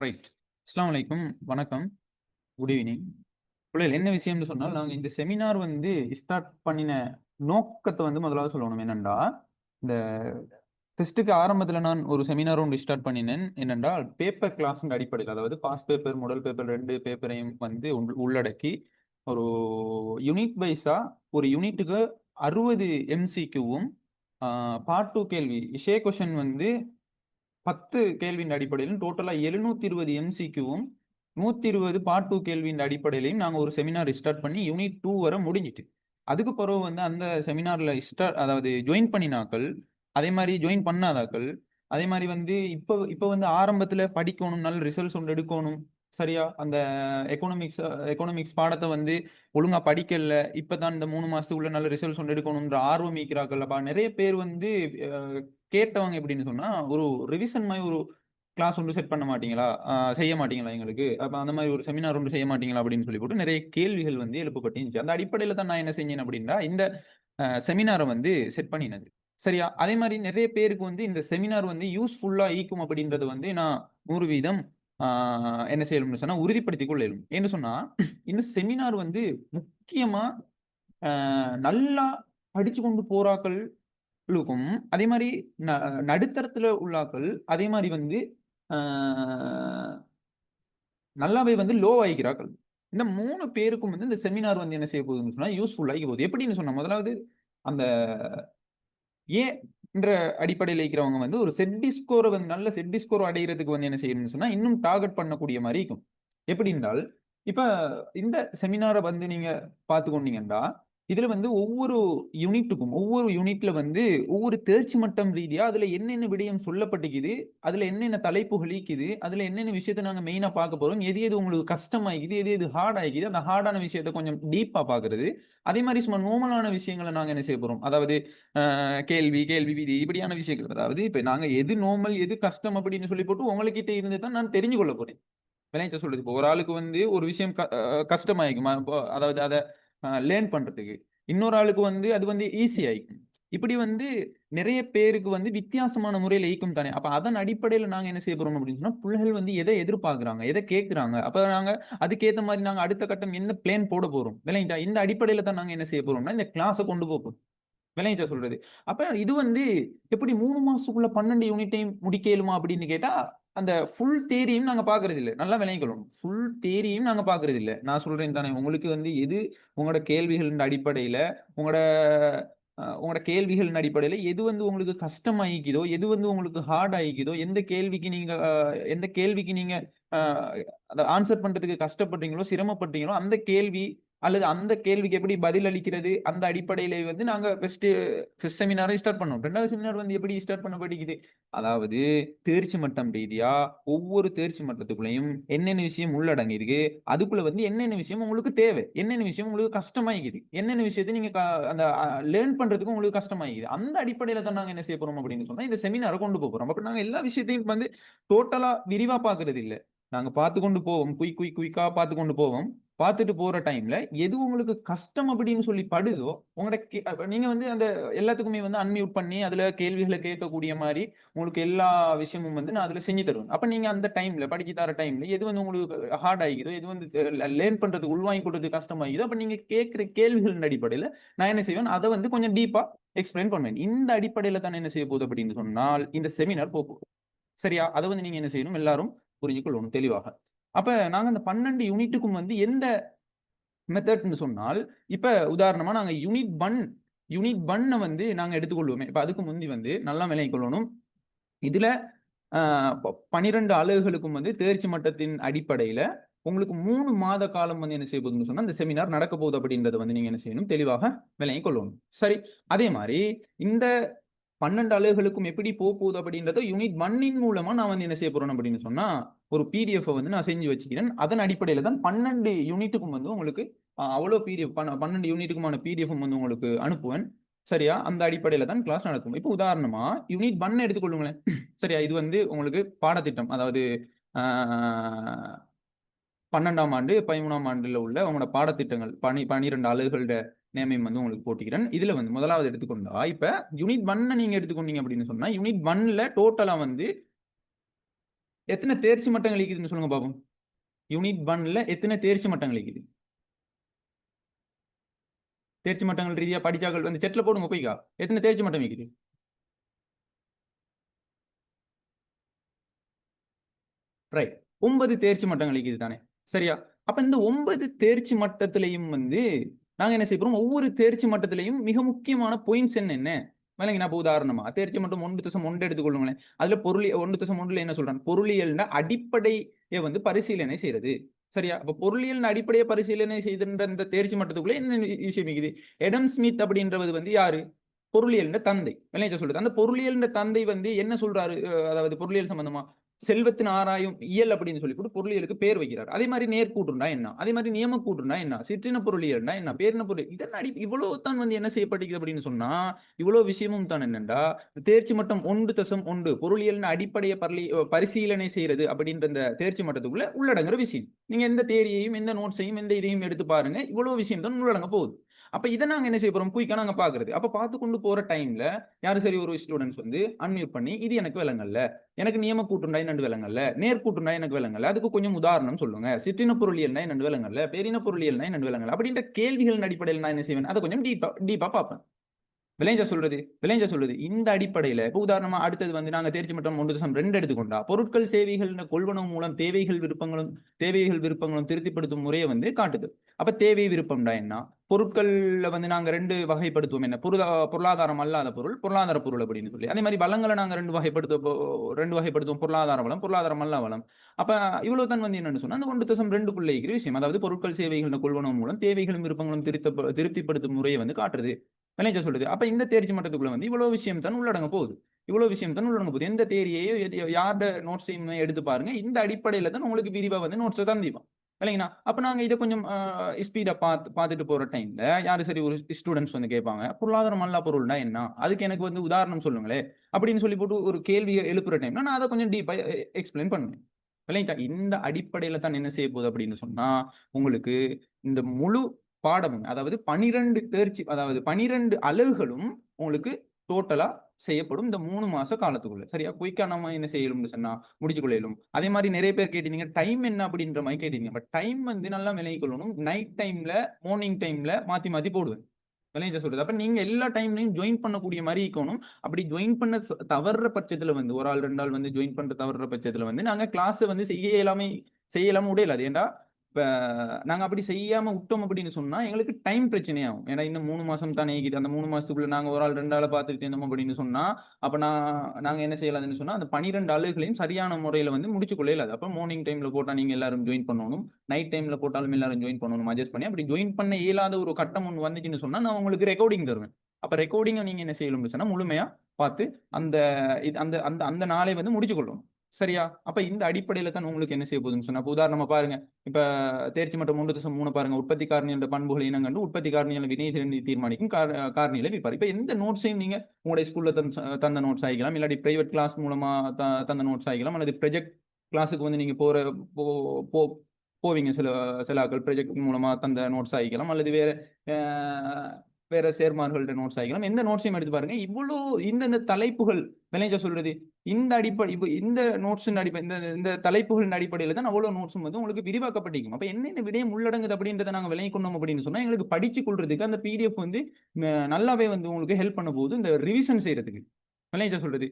Right. அஸ்ஸலாமு அலைக்கும். வணக்கம். Good evening. புள்ளைகள் என்ன விஷயம்னு சொன்னால், நாங்க இந்த செமினார் வந்து ஸ்டார்ட் பண்ணின நோக்கத்த வந்து முதலாவது சொல்லணும். என்னென்றா, இந்த ஃபெஸ்ட்டுக்கு ஆரம்பத்தில நான் ஒரு செமினார் ஒன்று ஸ்டார்ட் பண்ணினேன். என்னென்றால், பேப்பர் கிளாஸ்ன்ற அடிப்படையில, அதாவது பாஸ்ட் பேப்பர், மாடல் பேப்பர் 2 பேப்பரையும் வந்து உள்ளடக்கி, ஒரு யூனிட் வைஸா ஒரு யூனிட்டுக்கு 60 எம்சிக்யூவும், ஆ பார்ட் 2 கேள்வி, ஷே கொஸ்டின் வந்து 10 கேள்வியின் அடிப்படையிலும் டோட்டலா 720 எம்சிக்யூவும் 120 பார்ட் 2 கேள்வியின் அடிப்படையிலயும் நாங்க ஒரு செமினார் ஸ்டார்ட் பண்ணி யூனிட் 2 வரை முடிஞ்சிட்டு. அதுக்கு பிறகு வந்து அந்த செமினார்ல அதாவது ஜாயின் பண்ணினாக்கள், அதே மாரி ஜாயின் பண்ணாதாக்கள், அதே மாரி வந்து இப்ப இப்ப வந்து ஆரம்பத்துல படிக்கணும், நல்ல ரிசல்ட்ஸ் ஒன்று எடுக்கணும். சரியா? அந்த எக்கனாமிக்ஸ் எக்கனாமிக்ஸ் பாடத்த வந்து ஒழுங்கா படிக்கல. இப்பதான் இந்த 3 மாசத்துக்குள்ள நல்ல ரிசல்ட்ஸ் ஒன்று எடுக்கணும்ன்ற ஆர்வம் இருக்கிறார்கள். அப்ப நெறைய பேர் வந்து அ கேட்டவங்க எப்படின்னு சொன்னா, ஒரு ரிவிஷன் மாரி ஒரு கிளாஸ் ஒன்று செட் பண்ண மாட்டீங்களா? செய்ய மாட்டீங்களா எங்களுக்கு? அப்ப அந்த மாரி ஒரு செமினார் ஒன்று செய்ய மாட்டீங்களா? அப்படின்னு சொல்லி போட்டு நெறைய கேள்விகள் வந்து எழுப்பப்பட்டுருந்துச்சு. அந்த அடிப்படையில தான் நான் என்ன செஞ்சேன் அப்படின்னா, இந்த செமினார வந்து செட் பண்ணினது. சரியா? அதே மாரி நெறைய பேருக்கு வந்து இந்த செமினார் வந்து யூஸ்ஃபுல்லா ஈக்கும் அப்படின்றது வந்து நான் 100% ஆ என்ன செய்யணும்னு சொன்னா உறுதிப்படுத்திக் கொள்ள இயலும். ஏன்னு சொன்னா, இந்த செமினார் வந்து முக்கியமா அ நல்லா படிச்சு கொண்டு போறாக்களுக்கும், அதே மாரி ந நடுத்தரத்துல உள்ளாக்கள், அதே மாரி வந்து ஆ நல்லாவே வந்து லோ ஆயிக்கிறார்கள். இந்த 3 பேருக்கும் வந்து இந்த செமினார் வந்து என்ன செய்ய போகுதுன்னு சொன்னா, யூஸ்ஃபுல் ஆகி போகுது. எப்படின்னு சொன்னா, முதலாவது அந்த ஏ என்ற அடிப்படையில இருக்கிறவங்க வந்து ஒரு செட் ஸ்கோர வந்து நல்ல செட் ஸ்கோர் அடையறதுக்கு வந்து என்ன செய்யணும்னு சொன்னா, இன்னும் டார்கெட் பண்ணக்கூடிய மாரி இருக்கும். எப்படி என்றால், இப்ப இந்த செமினார வந்து நீங்க பார்த்துக் கொண்டீங்கன்னா, இதுல வந்து ஒவ்வொரு யூனிட்டுக்கும், ஒவ்வொரு யூனிட்ல வந்து ஒவ்வொரு தேர்ச்சி மட்டம் ரீதியா அதுல என்னென்ன விடயம் சொல்லப்பட்டிருக்குது, அதுல என்னென்ன தலைப்புகள் ஈக்குது, அதுல என்னென்ன விஷயத்த நாங்க மெயினா பார்க்க போறோம், எது எது உங்களுக்கு கஷ்டமாயிக்குது, எது எது ஹார்ட் ஆயிக்குது, அந்த ஹார்டான விஷயத்த கொஞ்சம் டீப்பா பார்க்கிறது. அதே மாரி சும்மா நார்மலான விஷயங்கள நாங்க என்ன செய்ய போறோம், அதாவது கேள்வி விதி இப்படியான விஷயங்கள். அதாவது இப்ப நாங்க எது நார்மல், எது கஷ்டம் அப்படின்னு சொல்லி போட்டு உங்ககிட்ட இருந்து தான் நான் தெரிஞ்சு கொள்ள போறேன். விளையாட்டு சொல்றது. இப்போ ஒரு ஆளுக்கு வந்து ஒரு விஷயம் கஷ்டமாயிருக்கும். இப்போ அதாவது அத லேர்ன் பண்றதுக்கு. இன்னொரு ஆளுக்கு வந்து அது வந்து ஈஸி ஆயிக்கும். இப்படி வந்து நெறைய பேருக்கு வந்து வித்தியாசமான முறையில ஈக்கும் தானே. அப்ப அதன் அடிப்படையில நாங்க என்ன செய்ய போறோம் அப்படின்னு சொன்னா, புள்ளைகள் வந்து எத எதிர்பார்க்கிறாங்க? எத கேட்கிறாங்க? அப்ப நாங்க அதுக்கேத்த மாரி நாங்க அடுத்த கட்டம் என்ன பிளான் போட போறோம்? விளங்கிட்டா? இந்த அடிப்படையில தான் நாங்க என்ன செய்ய போறோம்னா, இந்த கிளாஸ கொண்டு போறோம். விளங்கிட்டா சொல்றது. அப்ப இது வந்து எப்படி 3 மாசத்துக்குள்ள 12 யூனிட்டையும் முடிக்க இயலுமா அப்படின்னு கேட்டா, அந்த ஃபுல் தியரியும் நாங்க பார்க்கிறதில்ல. நல்லா விளங்கிக்கொள்ளணும். ஃபுல் தியரியும் நாங்க பார்க்கிறதில்ல. நான் சொல்றேன் தானே, உங்களுக்கு வந்து எது உங்களோட கேள்விகளின் அடிப்படையில, உங்களோட உங்களோட கேள்விகளின் அடிப்படையில எது வந்து உங்களுக்கு கஷ்டமாயிக்குதோ, எது வந்து உங்களுக்கு ஹார்ட் ஆயிக்குதோ, எந்த கேள்விக்கு நீங்க அ அத ஆன்ஸர் பண்றதுக்கு கஷ்டப்படுறீங்களோ, சிரமப்படுறீங்களோ, அந்த கேள்வி அல்லது அந்த கேள்விக்கு எப்படி பதில் அளிக்கிறது, அந்த அடிப்படையிலே வந்து நாங்க ஃபர்ஸ்ட் செமினார ஸ்டார்ட் பண்ணோம். 2வது செமினார் வந்து எப்படி ஸ்டார்ட் பண்ணப்பட்டிருக்குது? அதாவது தேர்ச்சி மட்டம் ரீதியா ஒவ்வொரு தேர்ச்சி மட்டத்துக்குள்ளயும் என்னென்ன விஷயம் உள்ளடங்கியிருக்கு, அதுக்குள்ள வந்து என்னென்ன விஷயம் உங்களுக்கு தேவை, என்னென்ன விஷயம் உங்களுக்கு கஷ்டமாயிக்குது, என்னென்ன விஷயத்த நீங்க அந்த லேர்ன் பண்றதுக்கு உங்களுக்கு கஷ்டமாயிக்குது. அந்த அடிப்படையில தான் நாங்க என்ன செய்ய போறோம் அப்படின்னு சொன்னா, இந்த செமினார கொண்டு போறோம். அப்ப நாங்க எல்லா விஷயத்தையும் வந்து டோட்டலா விரிவா பார்க்கிறது இல்ல. நாங்க பார்த்துக்கொண்டு போவோம். குயிக்கா பார்த்துக்கொண்டு போவோம். பார்த்துட்டு போற டைம்ல, எது உங்களுக்கு கஷ்டம் அப்படின்னு சொல்லி படுதோ, உங்களோட அப்ப நீங்க வந்து அந்த எல்லாத்துக்குமே வந்து அன்மியூட் பண்ணி, அதுல கேள்விகள கேட்கக்கூடிய மாரி, உங்களுக்கு எல்லா விஷயமும் வந்து நான் அதுல செஞ்சு தருவேன். அப்ப நீங்க அந்த டைம்ல, படிச்சு தர டைம்ல, எது வந்து உங்களுக்கு ஹார்ட் ஆகிக்குதோ, எது வந்து லேர்ன் பண்றதுக்கு உள்வாங்கிக் கொள்றதுக்கு கஷ்டமாகிதோ, அப்ப நீங்க கேட்கிற கேள்விகளின் அடிப்படையில, நான் என்ன செய்வேன், அத வந்து கொஞ்சம் டீப்பா எக்ஸ்பிளைன் பண்ணுவேன். இந்த அடிப்படையில தான் என்ன செய்ய போகுது அப்படின்னு சொன்னால், இந்த செமினார் போப்போகுது. சரியா? அத வந்து நீங்க என்ன செய்யணும், எல்லாரும் புரிஞ்சுக் கொள்ளணும் தெளிவாக. அப்ப நாங்க அந்த 12 யூனிட்டுக்கும் வந்து எந்த மெத்தட்ன்னு சொன்னால், இப்ப உதாரணமா நாங்க யூனிட் 1 வந்து நாங்க எடுத்துக்கொள்வோமே. இப்ப அதுக்கு முந்தி வந்து நல்லா விளங்கிக் கொள்ளணும். இதுல அ ப 12 அலகுகளுக்கும் வந்து தேர்ச்சி மட்டத்தின் அடிப்படையில, உங்களுக்கு 3 மாத காலம் வந்து என்ன செய்ய போகுதுன்னு சொன்னா, இந்த செமினார் நடக்க போகுது அப்படின்றத வந்து நீங்க என்ன செய்யணும், தெளிவாக விளங்கிக் கொள்ளணும். சரி, அதே மாரி இந்த 12 அலகுகளுக்கும் எப்படி போகுது அப்படின்றத யூனிட் 1 மூலமா நான் வந்து என்ன செய்ய போறேன் அப்படின்னு சொன்னா, ஒரு பிடிஎஃப் வந்து நான் செஞ்சு வச்சுக்கிறேன். அதன் அடிப்படையில தான் 12 யூனிட்டுக்கும் வந்து உங்களுக்கு அவ்வளோ பிடிஎஃப் 12 யூனிட்டுக்குமான பிடிஎஃப் வந்து உங்களுக்கு அனுப்புவேன். சரியா? அந்த அடிப்படையில தான் கிளாஸ் நடக்கும். இப்போ உதாரணமா யூனிட் 1 எடுத்துக்கொள்ளுங்களேன். சரியா? இது வந்து உங்களுக்கு பாடத்திட்டம். அதாவது ஆ 12ஆம் ஆண்டு, 13ஆம் ஆண்டுல உள்ள உங்களோட பாடத்திட்டங்கள் 12 அலகுகளோட நேமையும் வந்து உங்களுக்கு போட்டுக்கிறேன். இதுல வந்து முதலாவது எடுத்துக்கொண்டா, இப்ப யூனிட் 1 நீங்க எடுத்துக்கொண்டீங்க அப்படின்னு சொன்னா, யூனிட் 1ல டோட்டலா வந்து எத்தனை தேர்ச்சி மட்டங்கள் இருக்குதுன்னு சொல்லுங்க பாப்போம். யூனிட் 1ல எத்தனை தேர்ச்சி மட்டங்கள் இருக்குது? தேர்ச்சி மட்டங்கள் ரீதியா படிச்சாக்கள் வந்து செட்ல போடுங்க போய்க்கா. எத்தனை தேர்ச்சி மட்டம் இருக்குது? ரைட். 9 தேர்ச்சி மட்டங்கள் இருக்குது தானே, சரியா? அப்ப இந்த 9 தேர்ச்சி மட்டத்திலையும் வந்து நாங்க என்ன செய்யறோம், ஒவ்வொரு தேர்ச்சி மட்டத்திலையும் மிக முக்கியமான பாயிண்ட்ஸ் என்ன விளங்கினா, இப்போ உதாரணமா தேர்ச்சி மட்டம் 1.1 எடுத்துக்கொள்ளுங்களேன். அதுல 1.1ல என்ன சொல்றாங்க, பொருளியல்னா அடிப்படையை வந்து பரிசீலனை செய்யறது, சரியா? அப்ப பொருளியல் அடிப்படையை பரிசீலனை செய்கின்ற இந்த தேர்ச்சி மட்டத்துக்குள்ள என்ன விஷயம் இருக்குது? எடம் ஸ்மித் அப்படின்றது வந்து யாரு? பொருளியல் தந்தை. விளையாட்டு சொல்றது அந்த பொருளியல் தந்தை வந்து என்ன சொல்றாரு, அதாவது பொருளியல் சம்பந்தமா செல்வத்தின் ஆராயும் இயல் அப்படின்னு சொல்லி பொருளியலுக்கு பேர் வைக்கிறார். அதே மாதிரி நேர்கூற்றுனா என்ன, அதே மாதிரி நியம கூற்றுனா என்ன, சிற்றின பொருளியல்னா என்ன, பேரின பொருள், இதன் இவ்வளவு தான் வந்து என்ன செய்யப்பட்டிருக்குது அப்படின்னு சொன்னா, இவ்வளவு விஷயமும் தான் என்னண்டா, தேர்ச்சி மட்டம் 1.1 பொருளியல் அடிப்படையை பரிசீலனை செய்யறது அப்படின்ற இந்த தேர்ச்சி மட்டத்துக்குள்ள உள்ளடங்குற விஷயம். நீங்க எந்த தேரியையும் எந்த நோட்ஸையும் எந்த இதையும் எடுத்து பாருங்க, இவ்வளவு விஷயம் தான் உள்ளடங்க போகுது. அப்ப இதை நாங்க என்ன செய்ய போறோம், குயிக்கா நாங்க பாக்குறது. அப்ப பார்த்து கொண்டு போற டைம்ல யாரு சரி ஒரு ஸ்டூடெண்ட்ஸ் வந்து அன்மியூட் பண்ணி, இது எனக்கு விளங்கல்ல, எனக்கு நியம கூட்டுண்டா என்னன்னு விளங்கல்ல, நேர்கூட்டுண்டா எனக்கு விளங்கல்ல, அதுக்கு கொஞ்சம் உதாரணம் சொல்லுங்க, சிற்றின பொருளியல்னா என்னன்னு விளங்கல்ல, பேரின பொருளியல்னா என்னன்னு விளங்கல்ல அப்படின்ற கேள்விகளின் அடிப்படையில் நான் என்ன செய்வேன், அதை கொஞ்சம் டீப்பா பார்ப்பேன். விளைஞ்ச சொல்றது இந்த அடிப்படையில இப்ப உதாரணமா அடுத்தது வந்து நாங்க தேர்ச்சி மட்டம் 1.2 எடுத்துக்கொண்டா, பொருட்கள் சேவைகள் கொள்வனவு மூலம் தேவைகள் விருப்பங்களும் திருப்திப்படுத்தும் முறையை வந்து காட்டுது. அப்ப தேவை விருப்பம்டா என்ன, பொருட்கள்ல வந்து நாங்க 2 வகைப்படுத்துவோம், என்ன பொருளாதாரம் அல்லாத பொருள், பொருளாதார பொருள் அப்படின்னு சொல்லி. அதே மாதிரி வளங்களை நாங்க 2 வகைப்படுத்துவோம், பொருளாதார வளம், பொருளாதாரம் அல்ல வளம். அப்ப இவ்வளவு தான் வந்து என்னன்னு சொன்னா அந்த 1.2க்குள்ள இருக்கிற விஷயம், அதாவது பொருட்கள் சேவைகள் கொள்வனவு மூலம் தேவைகளும் விருப்பங்களும் திருப்திப்படுத்தும் முறையை வந்து காட்டுறது. விளைஞ்ச சொல்றது. அப்ப இந்த தேர்ச்சி மட்டத்துக்குள்ள வந்து இவ்வளவு விஷயம் தான் உள்ளடங்க போகுது. எந்த தேரியையோ யாரோட நோட்ஸையும் எடுத்து பாருங்க, இந்த அடிப்படையில தான் உங்களுக்கு விரிவா வந்து நோட்ஸை தந்திப்போம். இல்லைங்களா? அப்ப நாங்க இதை கொஞ்சம் ஸ்பீடா பார்த்துட்டு போற டைம்ல யாரு சரி ஒரு ஸ்டூடெண்ட்ஸ் வந்து கேட்பாங்க, பொருளாதாரம் அல்லா பொருள்னா என்ன, அதுக்கு எனக்கு வந்து உதாரணம் சொல்லுங்களே அப்படின்னு சொல்லி போட்டு ஒரு கேள்வியை எழுப்புற டைம்ல நான் அதை கொஞ்சம் டீப்பா எக்ஸ்பிளைன் பண்ணுவேன். இல்லைங்களா? இந்த அடிப்படையில தான் என்ன செய்ய போகுது அப்படின்னு சொன்னா, உங்களுக்கு இந்த முழு பாடம், அதாவது 12 தேர்ச்சி, அதாவது 12 அலகுகளும் உங்களுக்கு டோட்டலா செய்யப்படும் இந்த 3 மாச காலத்துக்குள்ள. சரியா? குயிக்கா நம்ம என்ன செய்யணும்னு சொன்னா முடிச்சு கொள்ளையிலும். அதே மாதிரி நிறைய பேர் கேட்டீங்க டைம் என்ன அப்படின்ற மாதிரி கேட்டீங்க. பட் டைம் வந்து நல்லா விலகி கொள்ளணும். நைட் டைம்ல மார்னிங் டைம்ல மாத்தி மாத்தி போடுவேன். விளையாட்டு சொல்றது. அப்ப நீங்க எல்லா டைம்லயும் ஜாயின் பண்ணக்கூடிய மாதிரி இருக்கணும். அப்படி ஜாயின் பண்ண தவறுற பட்சத்துல வந்து ஒரு ஆள் 2 ஆள் வந்து ஜாயின் பண்ற தவறுற பட்சத்துல வந்து நாங்க கிளாஸ் வந்து செய்யலாம உடையல. அது ஏன்டா இப்ப நாங்க அப்படி செய்யாம விட்டோம் அப்படின்னு சொன்னா எங்களுக்கு டைம் பிரச்சனையாகும். ஏன்னா இன்னும் 3 மாசம் தானே இருக்குது. அந்த 3 மாசத்துக்குள்ள நாங்க ஒரு ஆள் 2 ஆளை பார்த்துட்டு இருந்தோம் அப்படின்னு சொன்னா, அப்ப நாங்க என்ன செய்யலாம்னு சொன்னா அந்த 12 ஆளுகளையும் சரியான முறையில வந்து முடிச்சு கொள்ளையில. அப்ப மார்னிங் டைம்ல போட்டா நீங்க எல்லாரும் ஜாயின் பண்ணணும், நைட் டைம்ல போட்டாலும் எல்லாரும் ஜாயின் பண்ணணும், அட்ஜஸ்ட் பண்ணி அப்படி ஜாயின் பண்ண இயலாத ஒரு கட்டம் ஒன்று வந்துச்சுன்னு சொன்னா நான் உங்களுக்கு ரெக்கார்டிங் தருவேன். அப்ப ரெக்கார்டிங்கை நீங்க என்ன செய்யணும்னு சொன்னா முழுமையா பார்த்து அந்த அந்த அந்த அந்த நாளை வந்து முடிச்சு கொள்ளணும். சரியா? அப்ப இந்த அடிப்படையில தான் உங்களுக்கு என்ன செய்ய போகுதுன்னு சொன்னா, உதாரணமா பாருங்க, இப்ப தேர்ச்சி மட்டம் 3.3 பாருங்க, உற்பத்தி காரணி என்ற பண்புகளை இனங்கண்டு உற்பத்தி காரணிகளை வினை தீர்மானிக்கும் காரணிகளை விற்பார். இப்ப எந்த நோட்ஸையும் நீங்க உங்களுடைய ஸ்கூல்ல தந்த நோட்ஸ் ஆகிக்கலாம், இல்லாட்டி பிரைவேட் கிளாஸ் மூலமா தந்த நோட்ஸ் ஆகிக்கலாம், அல்லது ப்ரொஜெக்ட் கிளாஸுக்கு வந்து நீங்க போவீங்க, சில ஆக்கள் ப்ரொஜெக்ட் மூலமா தந்த நோட்ஸ் ஆகிக்கலாம், அல்லது வேற சேர்மார்கள்ட்ட நோட்ஸ் ஆகிக்கலாம். எந்த நோட்ஸையும் எடுத்து பாருங்க, இவ்வளவு இந்த தலைப்புகள் விளைஞ்ச சொல்றது இந்த அடிப்படை, இந்த நோட்ஸ் இந்த இந்த தலைப்புகளின் அடிப்படையில தான் அவ்வளவு நோட்ஸும் வந்து உங்களுக்கு விரிவாக்கப்பட்டிருக்கும். அப்ப என்னென்ன விடயம் உள்ளடங்குது அப்படின்றத நாங்க விளங்கி கொண்டோம் அப்படின்னு சொன்னா எங்களுக்கு படிச்சு கொள்றதுக்கு அந்த பிடிஎஃப் வந்து நல்லாவே வந்து உங்களுக்கு ஹெல்ப் பண்ண போகுது இந்த ரிவிஷன் செய்யறதுக்கு. விளைஞ்ச சொல்றது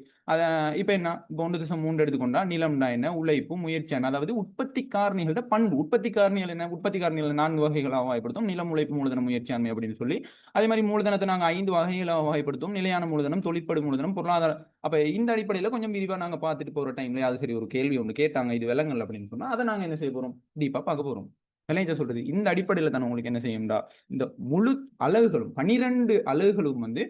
இப்ப என்ன, இப்போ 1.3 எடுத்துக்கொண்டா நிலம்னா என்ன, உழைப்பு, முயற்சியான, அதாவது உற்பத்தி காரணிகளோட பண்பு. உற்பத்தி காரணிகள் என்ன, உற்பத்தி காரணிகள் 4 வகைகளாக வகைப்படுத்தும், நிலம், உழைப்பு, மூலதனம், முயற்சியாண்மை அப்படின்னு சொல்லி. அதே மாதிரி மூலதனத்தை நாங்க 5 வகைகளாக வகைப்படுத்தும், நிலையான மூலதனம், தொழிற்படு மூலதனம், பொருளாதார. அப்ப இந்த அடிப்படையில கொஞ்சம் விரிவா நாங்க பார்த்துட்டு போற டைம்ல அது சரி ஒரு கேள்வி ஒன்று கேட்டாங்க, இது விலங்கல் அப்படின்னு சொன்னா அதை நாங்க என்ன செய்ய போறோம், டீப்பா பார்க்க போறோம். விளைஞ்ச சொல்றது இந்த அடிப்படையில தான் உங்களுக்கு என்ன செய்யும்டா, இந்த முழு அலகுகளும் 12 அலகுகளும் வந்து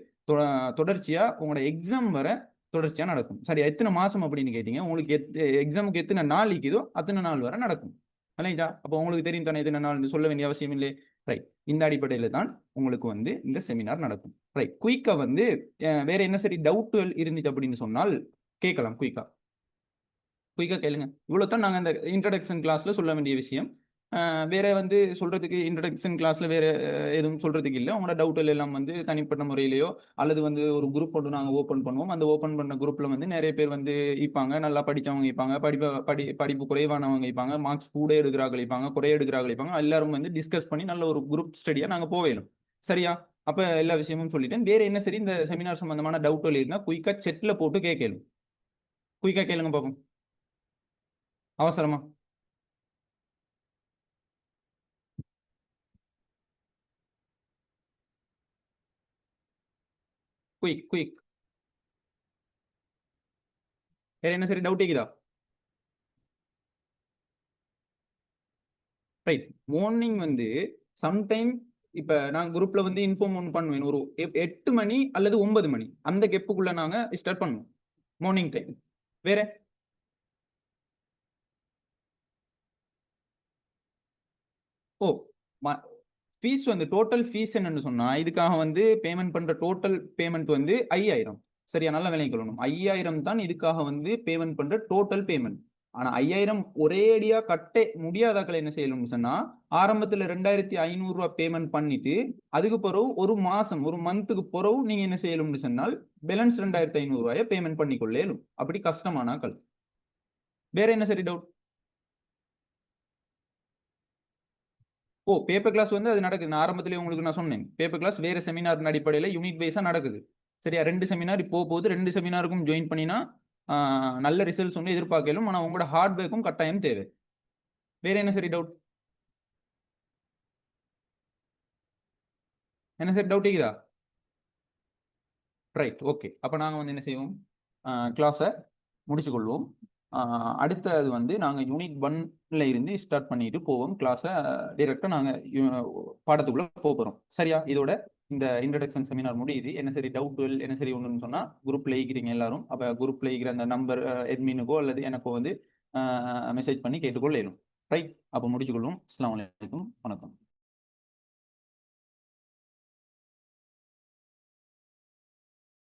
தொடர்ச்சியா உங்களோட எக்ஸாம் வர தொடர்ச்சியா நடக்கும். சரி, எத்தனை மாசம் அப்படின்னு கேட்டீங்க, உங்களுக்கு எக்ஸாமுக்கு எத்தனை நாள் இருக்குதோ அத்தனை நாள் வரை நடக்கும். இல்லைங்களா? அப்போ உங்களுக்கு தெரியும் தானே எத்தனை நாள் சொல்ல வேண்டிய அவசியம் இல்லை. ரைட். இந்த அடிப்படையில தான் உங்களுக்கு வந்து இந்த செமினார் நடக்கும். ரைட். குயிக்கா வந்து வேற என்ன சரி டவுட்டுகள் இருந்துச்சு அப்படின்னு சொன்னால் கேட்கலாம். குயிக்கா கேளுங்க. இவ்வளவு தான் நாங்க இந்த இன்ட்ரடக்ஷன் கிளாஸ்ல சொல்ல வேண்டிய விஷயம். வேற வந்து சொல்றதுக்கு இன்ட்ரடக்ஷன் கிளாஸ்ல வேற எதுவும் சொல்றதுக்கு இல்லை. உங்களோட டவுட்கள் எல்லாம் வந்து தனிப்பட்ட முறையிலேயோ அல்லது வந்து ஒரு குரூப் ஒன்று நாங்கள் ஓப்பன் பண்ணுவோம். அந்த ஓப்பன் பண்ண குரூப்ல வந்து நிறைய பேர் வந்து இருப்பாங்க. நல்லா படிச்சவங்க இருப்பாங்க, படிப்பு குறைவானவங்க இருப்பாங்க, மார்க்ஸ் கூட எடுக்கிறார்கள் இருப்பாங்க, குறைய எடுக்கிறார்கள் இருப்பாங்க. எல்லாரும் வந்து டிஸ்கஸ் பண்ணி நல்ல ஒரு குரூப் ஸ்டடியா நாங்க போவேணும். சரியா? அப்ப எல்லா விஷயமும் சொல்லிட்டேன். வேற என்ன சரி இந்த செமினார் சம்பந்தமான டவுட்கள் இருந்தா குயிக்கா செட்ல போட்டு கேட்கலும். குயிக்கா கேளுங்க பாப்போம். அவசரமா. Quick quick. வேற என்ன சரி டவுட் இருக்குதா? ரைட். மார்னிங் வந்து சம்டைம் இப்ப நான் குரூப்ல வந்து இன்ஃபார்ம் ஒன்று பண்ணுவேன். ஒரு 8 மணி அல்லது 9 மணி அந்த கெப்புக்குள்ள நாங்க ஸ்டார்ட் பண்ணுவோம் மார்னிங் டைம். வேற ஓ ஃபீஸ் வந்து டோட்டல் ஃபீஸ் என்னன்னு சொன்னா இதுக்காக வந்து பேமெண்ட் பண்ற டோட்டல் பேமெண்ட் வந்து 5000. சரியா? நல்லா விளங்கிக் கொள்ளணும். 5000 தான் இதுக்காக வந்து பேமெண்ட் பண்ற டோட்டல் பேமெண்ட். ஆனா 5000 ஒரே அடியா கட்ட முடியாதாக்கள் என்ன செய்யணும்னு சொன்னா ஆரம்பத்துல 2500 பேமெண்ட் பண்ணிட்டு அதுக்கு பிறகு ஒரு மாசம் ஒரு மந்த்துக்கு பிறகு நீங்க என்ன செய்யணும்னு சொன்னால் பேலன்ஸ் 2500 பேமெண்ட் பண்ணிக்கொள்ளேலும். அப்படி கஷ்டமானாக்கள். வேற என்ன சரி டவுட்? பேப்பர் கிளாஸ் வந்து அது நடக்குது. நான் ஆரம்பத்திலேயே உங்களுக்கு நான் சொன்னேன். பேப்பர் கிளாஸ் வேற செமினார் அடிப்படையில யூனிட் வைஸா நடக்குது. சரியா? 2 செமினார் இப்போ போகுது. 2 செமினாருக்கும் ஜாயின் பண்ணினா நல்ல ரிசல்ட்ஸ் வந்து எதிர்பார்க்கலும். ஆனா உங்களோட ஹார்ட் ஒர்க்கும் கட்டாயம் தேவை. வேற என்ன சரி டவுட்? என்ன சரி டவுட் இருக்குதா? ரைட். ஓகே. அப்ப நாங்க வந்து என்ன செய்வோம்? கிளாஸ முடிச்சுக் கொள்வோம். அடுத்தது வந்து நாங்க யூனிட் 1ல இருந்து ஸ்டார்ட் பண்ணிட்டு போவோம். கிளாஸ டைரக்ட்டா நாங்க பாடத்துக்குள்ள போறோம். சரியா? இதோட இந்த இன்ட்ரோடக்ஷன் செமினார் முடியுது. என்ன சரி டவுட்கள் என்ன சரி ஒண்ணுன்னு சொன்னா குரூப்ல இருக்கிறீங்க எல்லாரும். அப்ப குரூப்ல இருக்கிற அந்த நம்பர் அட்மினுக்கோ அல்லது எனக்கோ வந்து மெசேஜ் பண்ணி கேட்டுக்கொள்ளேனும். ரைட். அப்ப முடிச்சுக் கொள்வோம். அஸ்ஸலாமு அலைக்கும். வணக்கம்.